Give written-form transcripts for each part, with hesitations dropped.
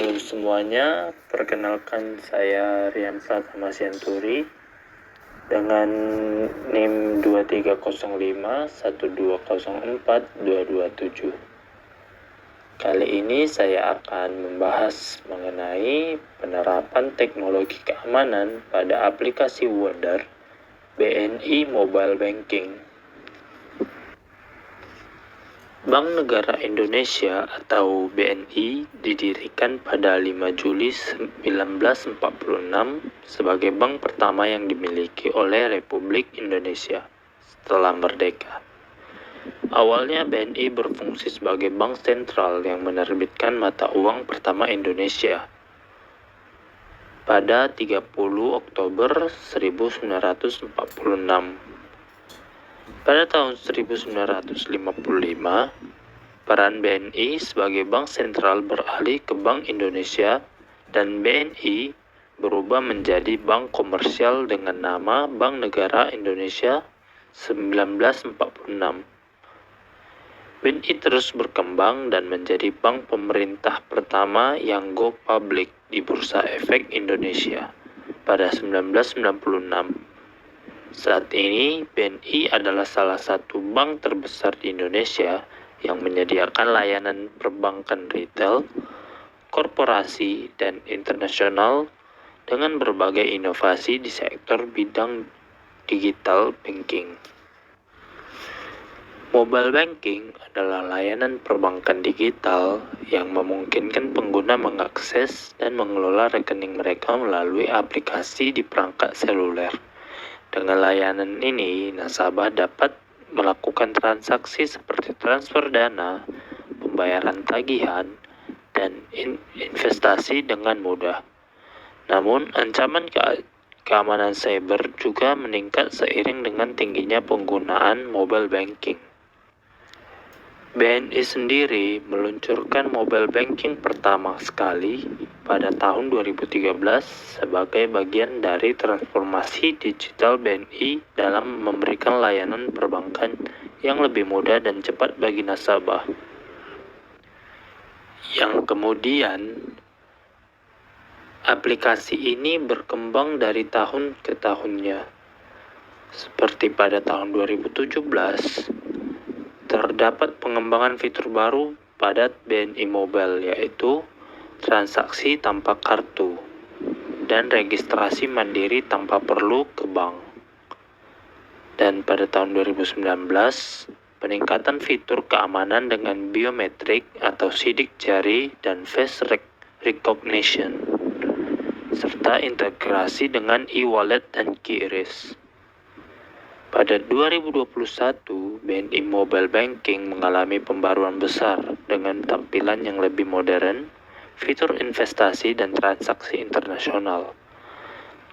Halo semuanya, perkenalkan saya Rian Pratama Sianturi dengan NIM 230512042227. Kali ini saya akan membahas mengenai penerapan teknologi keamanan pada aplikasi Wonder BNI Mobile Banking. Bank Negara Indonesia atau BNI didirikan pada 5 Juli 1946 sebagai bank pertama yang dimiliki oleh Republik Indonesia setelah merdeka. Awalnya BNI berfungsi sebagai bank sentral yang menerbitkan mata uang pertama Indonesia pada 30 Oktober 1946. Pada tahun 1955, peran BNI sebagai bank sentral beralih ke Bank Indonesia dan BNI berubah menjadi bank komersial dengan nama Bank Negara Indonesia 1946. BNI terus berkembang dan menjadi bank pemerintah pertama yang go public di Bursa Efek Indonesia pada 1996. Saat ini, BNI adalah salah satu bank terbesar di Indonesia yang menyediakan layanan perbankan retail, korporasi, dan internasional dengan berbagai inovasi di sektor bidang digital banking. Mobile banking adalah layanan perbankan digital yang memungkinkan pengguna mengakses dan mengelola rekening mereka melalui aplikasi di perangkat seluler. Dengan layanan ini, nasabah dapat melakukan transaksi seperti transfer dana, pembayaran tagihan, dan investasi dengan mudah. Namun, ancaman keamanan cyber juga meningkat seiring dengan tingginya penggunaan mobile banking. BNI sendiri meluncurkan mobile banking pertama sekali pada tahun 2013 sebagai bagian dari transformasi digital BNI dalam memberikan layanan perbankan yang lebih mudah dan cepat bagi nasabah. Yang kemudian, aplikasi ini berkembang dari tahun ke tahunnya. Seperti pada tahun 2017, terdapat pengembangan fitur baru pada BNI Mobile, yaitu transaksi tanpa kartu dan registrasi mandiri tanpa perlu ke bank. Dan pada tahun 2019, peningkatan fitur keamanan dengan biometrik atau sidik jari dan face recognition, serta integrasi dengan e-wallet dan QRIS. Pada 2021, BNI Mobile Banking mengalami pembaruan besar dengan tampilan yang lebih modern, fitur investasi dan transaksi internasional.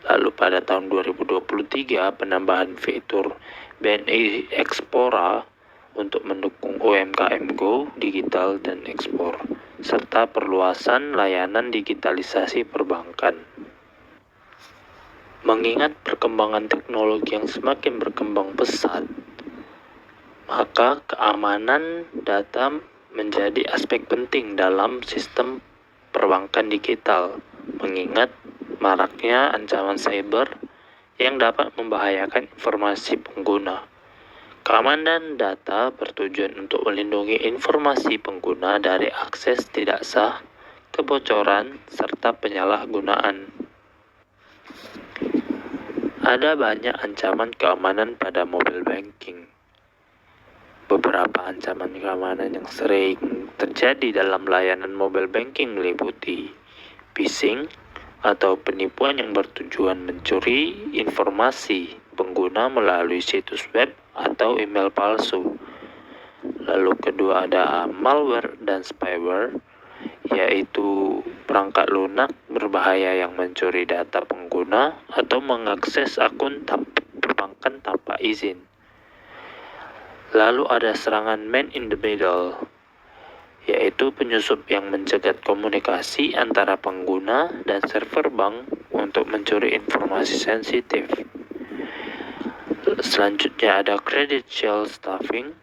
Lalu pada tahun 2023, penambahan fitur BNI Explora untuk mendukung UMKM Go, digital dan ekspor, serta perluasan layanan digitalisasi perbankan. Mengingat perkembangan teknologi yang semakin berkembang pesat, maka keamanan data menjadi aspek penting dalam sistem perbankan digital, mengingat maraknya ancaman cyber yang dapat membahayakan informasi pengguna. Keamanan data bertujuan untuk melindungi informasi pengguna dari akses tidak sah, kebocoran, serta penyalahgunaan. Ada banyak ancaman keamanan pada mobile banking. Beberapa ancaman keamanan yang sering terjadi dalam layanan mobile banking meliputi phishing atau penipuan yang bertujuan mencuri informasi pengguna melalui situs web atau email palsu. Lalu kedua ada malware dan spyware, yaitu perangkat lunak berbahaya yang mencuri data pengguna atau mengakses akun perbankan tanpa izin. Lalu ada serangan man in the middle, yaitu penyusup yang mencegat komunikasi antara pengguna dan server bank untuk mencuri informasi sensitif. Selanjutnya ada credential stuffing,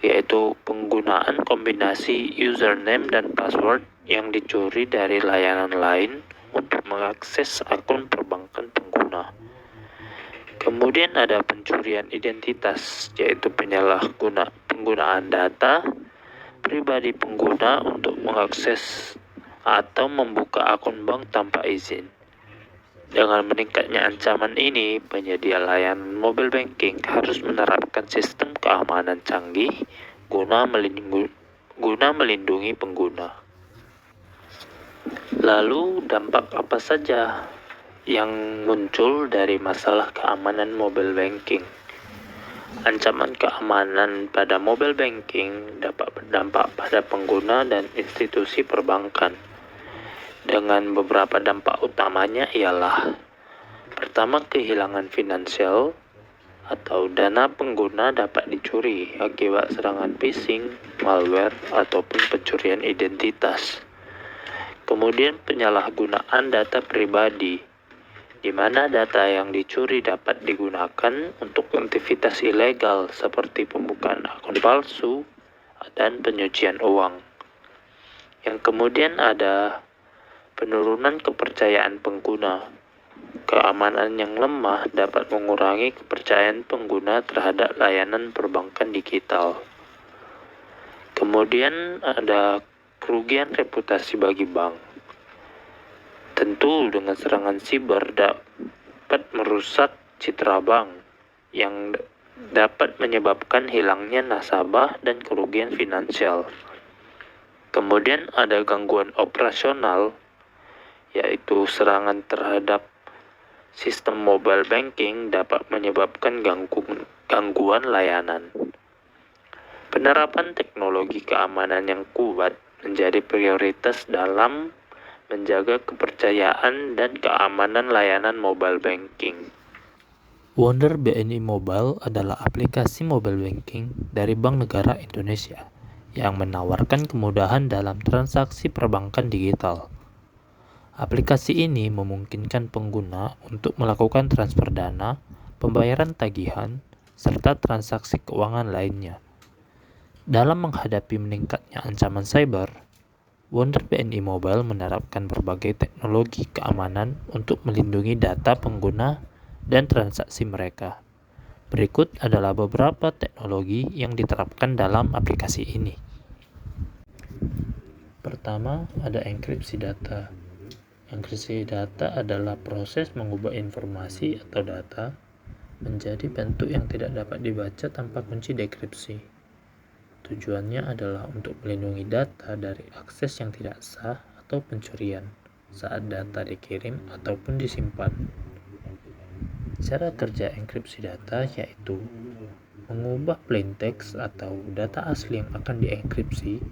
yaitu penggunaan kombinasi username dan password yang dicuri dari layanan lain untuk mengakses akun perbankan pengguna. Kemudian ada pencurian identitas, yaitu penggunaan data pribadi pengguna untuk mengakses atau membuka akun bank tanpa izin. Dengan meningkatnya ancaman ini, penyedia layanan mobile banking harus menerapkan sistem keamanan canggih guna melindungi pengguna. Lalu, dampak apa saja yang muncul dari masalah keamanan mobile banking? Ancaman keamanan pada mobile banking dapat berdampak pada pengguna dan institusi perbankan. Dengan beberapa dampak utamanya ialah: pertama, kehilangan finansial atau dana pengguna dapat dicuri akibat serangan phishing, malware, ataupun pencurian identitas. Kemudian, penyalahgunaan data pribadi, di mana data yang dicuri dapat digunakan untuk aktivitas ilegal seperti pembukaan akun palsu dan pencucian uang. Yang kemudian ada penurunan kepercayaan pengguna. Keamanan yang lemah dapat mengurangi kepercayaan pengguna terhadap layanan perbankan digital. Kemudian ada kerugian reputasi bagi bank. Tentu dengan serangan siber dapat merusak citra bank yang dapat menyebabkan hilangnya nasabah dan kerugian finansial. Kemudian ada gangguan operasional, yaitu serangan terhadap sistem mobile banking dapat menyebabkan gangguan layanan. Penerapan teknologi keamanan yang kuat menjadi prioritas dalam menjaga kepercayaan dan keamanan layanan mobile banking. Wonder BNI Mobile adalah aplikasi mobile banking dari Bank Negara Indonesia yang menawarkan kemudahan dalam transaksi perbankan digital. Aplikasi ini memungkinkan pengguna untuk melakukan transfer dana, pembayaran tagihan, serta transaksi keuangan lainnya. Dalam menghadapi meningkatnya ancaman cyber, Wonder BNI Mobile menerapkan berbagai teknologi keamanan untuk melindungi data pengguna dan transaksi mereka. Berikut adalah beberapa teknologi yang diterapkan dalam aplikasi ini. Pertama, ada enkripsi data. Enkripsi data adalah proses mengubah informasi atau data menjadi bentuk yang tidak dapat dibaca tanpa kunci dekripsi. Tujuannya adalah untuk melindungi data dari akses yang tidak sah atau pencurian saat data dikirim ataupun disimpan. Cara kerja enkripsi data yaitu mengubah plain text atau data asli yang akan dienkripsi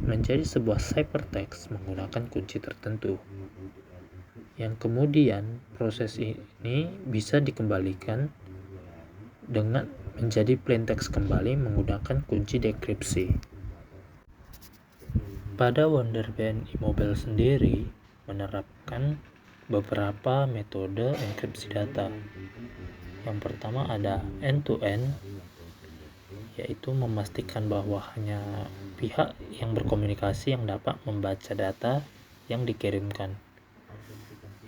menjadi sebuah ciphertext menggunakan kunci tertentu. Yang kemudian proses ini bisa dikembalikan dengan menjadi plain text kembali menggunakan kunci dekripsi. Pada Wonder BNI Mobile sendiri menerapkan beberapa metode enkripsi data. Yang pertama ada end-to-end, yaitu memastikan bahwa hanya pihak yang berkomunikasi yang dapat membaca data yang dikirimkan.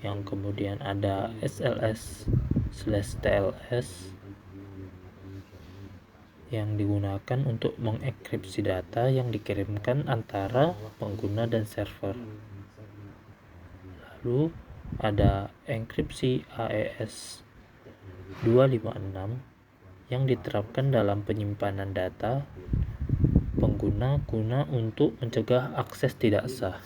Yang kemudian ada SLS/TLS yang digunakan untuk mengenkripsi data yang dikirimkan antara pengguna dan server. Lalu ada enkripsi AES 256 yang diterapkan dalam penyimpanan data pengguna guna untuk mencegah akses tidak sah.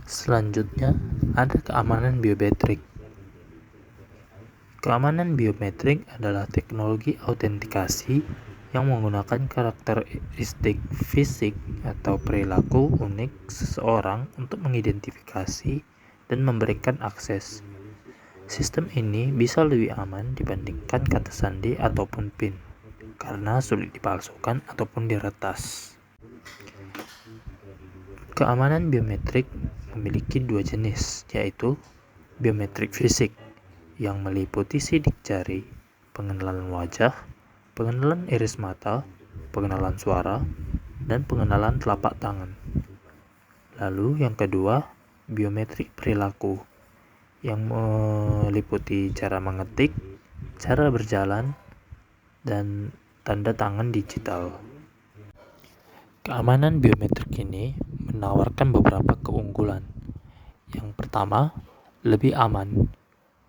Selanjutnya, ada keamanan biometrik. Keamanan biometrik adalah teknologi autentikasi yang menggunakan karakteristik fisik atau perilaku unik seseorang untuk mengidentifikasi dan memberikan akses. Sistem ini bisa lebih aman dibandingkan kata sandi ataupun PIN, karena sulit dipalsukan ataupun diretas. Keamanan biometrik memiliki dua jenis, yaitu biometrik fisik yang meliputi sidik jari, pengenalan wajah, pengenalan iris mata, pengenalan suara, dan pengenalan telapak tangan. Lalu yang kedua, biometrik perilaku yang meliputi cara mengetik, cara berjalan, dan tanda tangan digital. Keamanan biometrik ini menawarkan beberapa keunggulan. Yang pertama, lebih aman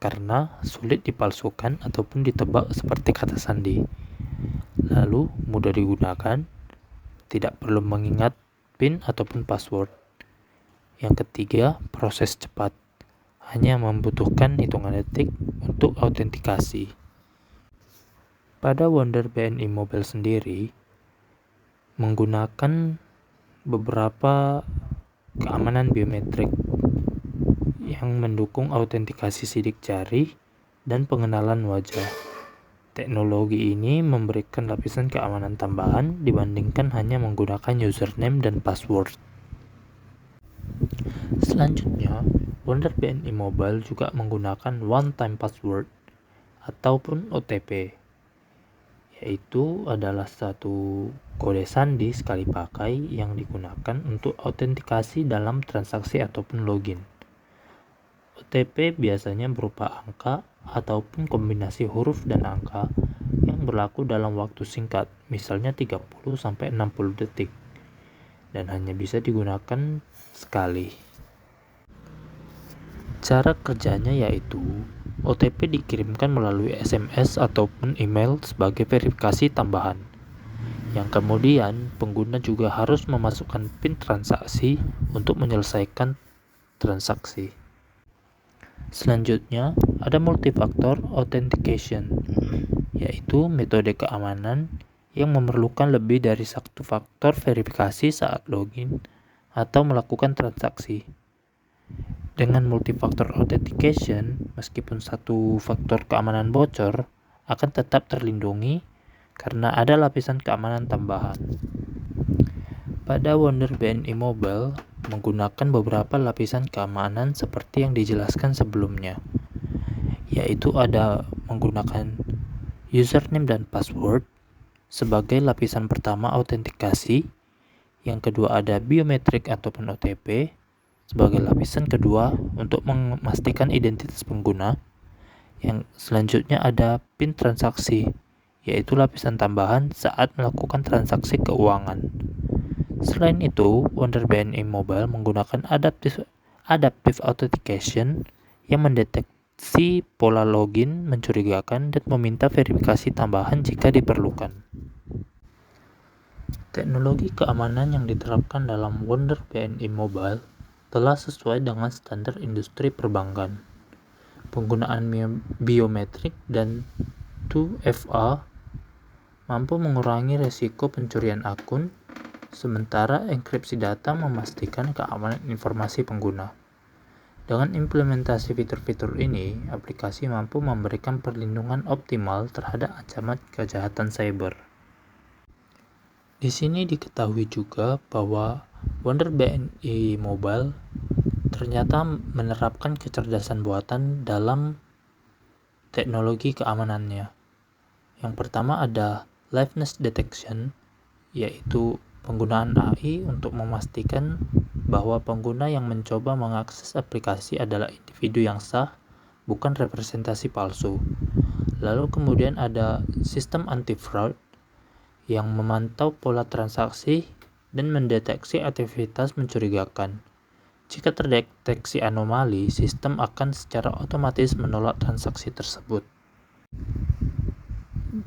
karena sulit dipalsukan ataupun ditebak seperti kata sandi. Lalu mudah digunakan, tidak perlu mengingat PIN ataupun password. Yang ketiga, proses cepat, hanya membutuhkan hitungan detik untuk autentikasi. Pada Wonder BNI Mobile sendiri menggunakan beberapa keamanan biometrik yang mendukung autentikasi sidik jari dan pengenalan wajah. Teknologi ini memberikan lapisan keamanan tambahan dibandingkan hanya menggunakan username dan password. Selanjutnya, Wonder BNI Mobile juga menggunakan one-time password ataupun OTP, yaitu adalah satu kode sandi sekali pakai yang digunakan untuk autentikasi dalam transaksi ataupun login. OTP biasanya berupa angka ataupun kombinasi huruf dan angka yang berlaku dalam waktu singkat, misalnya 30-60 detik, dan hanya bisa digunakan sekali. Cara kerjanya yaitu OTP dikirimkan melalui SMS ataupun email sebagai verifikasi tambahan, yang kemudian pengguna juga harus memasukkan PIN transaksi untuk menyelesaikan transaksi. Selanjutnya, ada multifaktor authentication, yaitu metode keamanan yang memerlukan lebih dari satu faktor verifikasi saat login atau melakukan transaksi. Dengan multifaktor authentication, meskipun satu faktor keamanan bocor, akan tetap terlindungi karena ada lapisan keamanan tambahan. Pada Wonder BNI Mobile menggunakan beberapa lapisan keamanan seperti yang dijelaskan sebelumnya, yaitu ada menggunakan username dan password sebagai lapisan pertama autentikasi, yang kedua ada biometrik ataupun OTP sebagai lapisan kedua untuk memastikan identitas pengguna, yang selanjutnya ada PIN transaksi, yaitu lapisan tambahan saat melakukan transaksi keuangan. Selain itu, Wonder BNI Mobile menggunakan adaptive authentication yang mendeteksi pola login mencurigakan dan meminta verifikasi tambahan jika diperlukan. Teknologi keamanan yang diterapkan dalam Wonder BNI Mobile telah sesuai dengan standar industri perbankan. Penggunaan biometrik dan 2FA mampu mengurangi risiko pencurian akun, sementara enkripsi data memastikan keamanan informasi pengguna. Dengan implementasi fitur-fitur ini, aplikasi mampu memberikan perlindungan optimal terhadap ancaman kejahatan cyber. Di sini diketahui juga bahwa Wonder BNI Mobile ternyata menerapkan kecerdasan buatan dalam teknologi keamanannya. Yang pertama ada liveness detection, yaitu penggunaan AI untuk memastikan bahwa pengguna yang mencoba mengakses aplikasi adalah individu yang sah, bukan representasi palsu. Lalu kemudian ada sistem anti-fraud yang memantau pola transaksi dan mendeteksi aktivitas mencurigakan. Jika terdeteksi anomali, sistem akan secara otomatis menolak transaksi tersebut.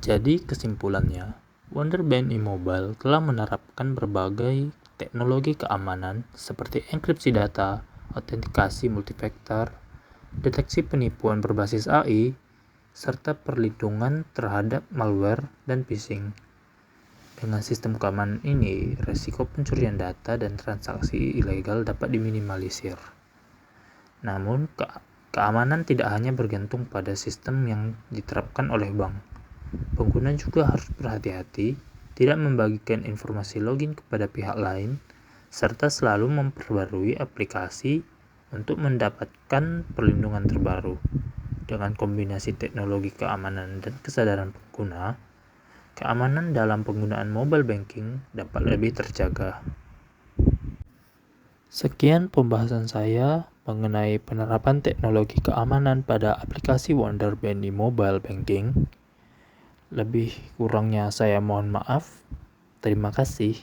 Jadi kesimpulannya, Wonder BNI Mobile telah menerapkan berbagai teknologi keamanan seperti enkripsi data, autentikasi multifaktor, deteksi penipuan berbasis AI, serta perlindungan terhadap malware dan phishing. Dengan sistem keamanan ini, risiko pencurian data dan transaksi ilegal dapat diminimalisir. Namun, keamanan tidak hanya bergantung pada sistem yang diterapkan oleh bank. Pengguna juga harus berhati-hati tidak membagikan informasi login kepada pihak lain, serta selalu memperbarui aplikasi untuk mendapatkan perlindungan terbaru. Dengan kombinasi teknologi keamanan dan kesadaran pengguna, keamanan dalam penggunaan mobile banking dapat lebih terjaga. Sekian pembahasan saya mengenai penerapan teknologi keamanan pada aplikasi Wonderbank di mobile banking. Lebih kurangnya saya mohon maaf. Terima kasih.